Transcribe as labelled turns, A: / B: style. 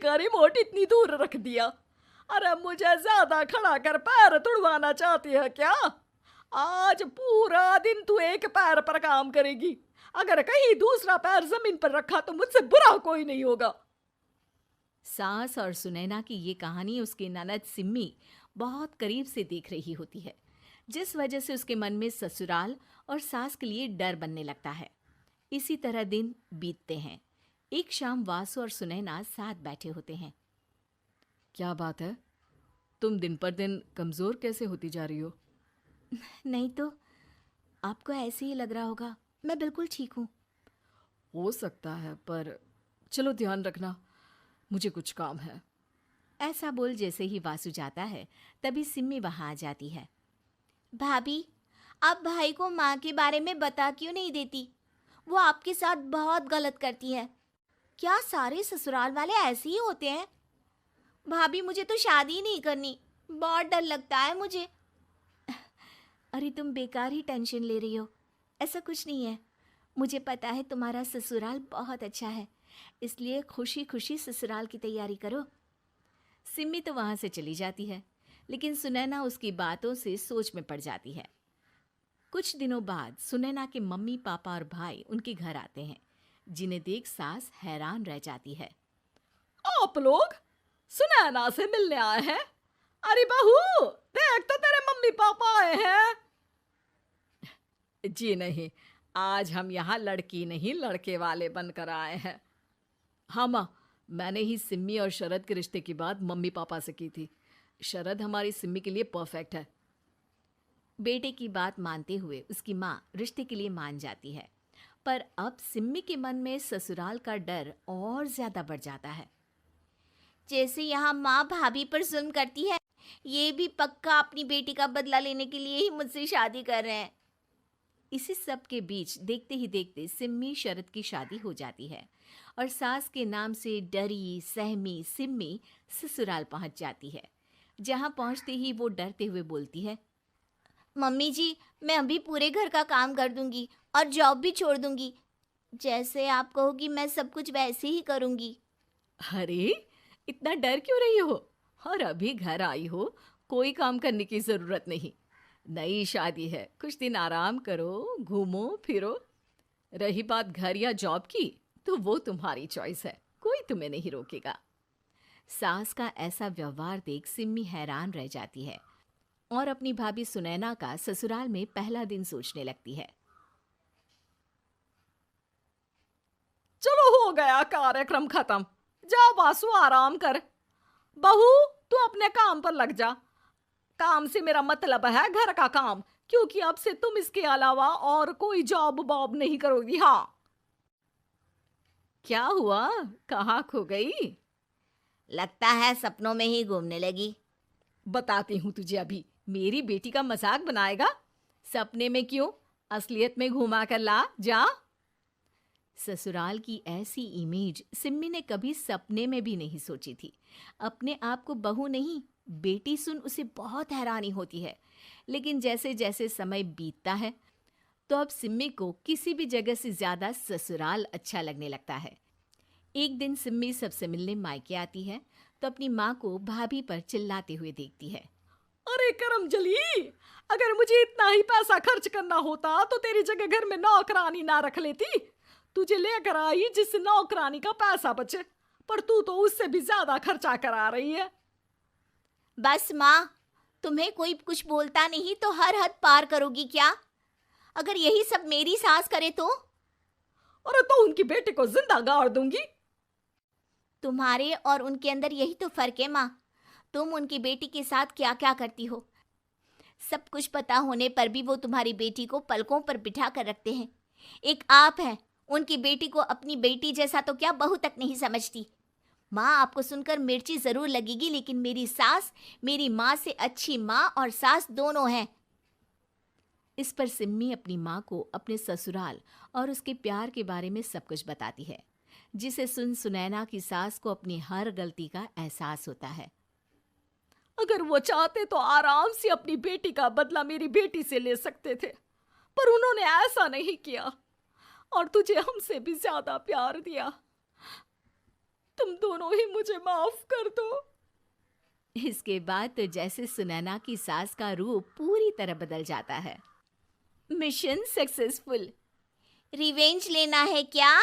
A: का रिमोट इतनी दूर रख दिया। अरे मुझे ज्यादा खड़ा कर पैर तुड़वाना चाहती है क्या? आज पूरा दिन तू एक पैर पर काम करेगी। अगर कहीं दूसरा पैर जमीन पर रखा तो मुझसे बुरा कोई नहीं होगा।
B: सास और सुनैना की ये कहानी उसकी ननद सिम्मी बहुत करीब से देख रही होती है, जिस वजह से उसके मन में ससुराल और सास के लिए डर बनने लगता है। इसी तरह दिन बीतते हैं। एक शाम वासु और सुनैना साथ बैठे होते हैं।
C: क्या बात है, तुम दिन पर दिन कमजोर कैसे होती जा रही हो?
B: नहीं तो आपको ऐसे ही लग रहा होगा, मैं बिल्कुल ठीक हूँ।
C: हो सकता है, पर चलो ध्यान रखना, मुझे कुछ काम है।
B: ऐसा बोल जैसे ही वासु जाता है तभी सिम्मी वहां आ जाती है।
D: भाभी, आप भाई को माँ के बारे में बता क्यों नहीं देती? वो आपके साथ बहुत गलत करती है। क्या सारे ससुराल वाले ऐसे ही होते हैं? भाभी, मुझे तो शादी ही नहीं करनी, बहुत डर लगता है मुझे।
B: अरे तुम बेकार ही टेंशन ले रही हो, ऐसा कुछ नहीं है। मुझे पता है तुम्हारा ससुराल बहुत अच्छा है, इसलिए खुशी खुशी ससुराल की तैयारी करो। सिम्मी तो वहां से चली जाती है, लेकिन सुनैना उसकी बातों से सोच में पड़ जाती है। कुछ दिनों बाद सुनैना के मम्मी पापा और भाई उनके घर आते हैं, जिन्हें देख सास हैरान रह जाती है।
A: आप लोग सुनैना से मिलने आए हैं? अरे बहू, देख तो तेरे मम्मी पापा आए हैं।
C: जी नहीं, आज हम यहाँ लड़की नहीं लड़के वाले बनकर आए हैं। हाँ माँ, मैंने ही सिम्मी और शरद के रिश्ते की बात मम्मी पापा से की थी। शरद हमारी सिम्मी के लिए परफेक्ट है।
B: बेटे की बात मानते हुए उसकी माँ रिश्ते के लिए मान जाती है, पर अब सिम्मी के मन में ससुराल का डर और ज्यादा बढ़ जाता है।
D: जैसे यहाँ माँ भाभी पर जुल्म करती है, ये भी पक्का अपनी बेटी का बदला लेने के लिए ही मुझसे शादी कर रहे हैं।
B: इसी सब के बीच देखते ही देखते सिम्मी शरद की शादी हो जाती है और सास के नाम से डरी सहमी सिम्मी ससुराल पहुंच जाती है। जहां पहुंचते ही वो डरते हुए बोलती है,
D: मम्मी जी, मैं अभी पूरे घर का काम कर दूंगी और जॉब भी छोड़ दूंगी। जैसे आप कहोगी मैं सब कुछ वैसे ही करूंगी।
C: अरे इतना डर क्यों रही हो? और अभी घर आई हो, कोई काम करने की जरूरत नहीं। नई शादी है, कुछ दिन आराम करो, घूमो फिरो। रही बात घर या जॉब की, तो वो तुम्हारी चॉइस है, कोई तुम्हें नहीं रोकेगा।
B: सास का ऐसा व्यवहार देख सिम्मी हैरान रह जाती है और अपनी भाभी सुनैना का ससुराल में पहला दिन सोचने लगती है।
A: चलो हो गया कार्यक्रम खत्म, जा वासु आराम कर। बहू, तू अपने काम पर लग जा। काम से मेरा मतलब है घर का काम, क्योंकि अब से तुम इसके अलावा और कोई जॉब बॉब नहीं करोगी। हाँ।
C: क्या हुआ, कहाँ खो गई?
D: लगता है सपनों में ही घूमने लगी।
C: बताती हूँ तुझे अभी। मेरी बेटी का मजाक बनाएगा? सपने में क्यों, असलियत में घुमा कर ला, जा।
B: ससुराल की ऐसी इमेज सिम्मी ने कभी सपने में भी नहीं सोची थी। अपने आप को बहू नहीं, बेटी सुन उसे बहुत हैरानी होती है। लेकिन जैसे जैसे समय बीतता है तो अब सिम्मी को किसी भी जगह से ज्यादा ससुराल अच्छा लगने लगता है। एक दिन सिम्मी सबसे मिलने मायके आती है तो अपनी माँ को भाभी पर चिल्लाते हुए देखती है।
A: अरे करमजली, अगर मुझे इतना ही पैसा खर्च करना होता तो तेरी जगह घर में नौकरानी ना रख लेती। तुझे लेकर आई जिससे नौकरानी का पैसा बचे, पर तू तो उससे भी ज्यादा खर्चा करा रही है।
D: बस माँ, तुम्हें कोई कुछ बोलता नहीं तो हर हद पार करोगी क्या? अगर यही सब मेरी सास करे तो?
A: अरे तो उनकी बेटी को जिंदा गाड़ दूंगी।
D: तुम्हारे और उनके अंदर यही तो फर्क है माँ। तुम उनकी बेटी के साथ क्या क्या करती हो, सब कुछ पता होने पर भी वो तुम्हारी बेटी को पलकों पर बिठा कर रखते हैं। एक आप है, उनकी बेटी को अपनी बेटी जैसा तो क्या बहू तक नहीं समझती। माँ, आपको सुनकर मिर्ची जरूर लगेगी, लेकिन मेरी सास मेरी माँ से अच्छी माँ और सास दोनों हैं।
B: इस पर सिम्मी अपनी माँ को अपने ससुराल और उसके प्यार के बारे में सब कुछ बताती है, जिसे सुन सुनैना की सास को अपनी हर गलती का एहसास होता है।
A: अगर वो चाहते तो आराम से अपनी बेटी का बदला मेरी बेटी से ले सकते थे, पर उन्होंने ऐसा नहीं किया और तुझे हमसे भी ज्यादा प्यार दिया। तुम दोनों ही मुझे माफ कर दो।
C: इसके बाद तो जैसे सुनैना की सास का रूप पूरी तरह बदल जाता है। Mission successful.
D: रिवेंज लेना है क्या?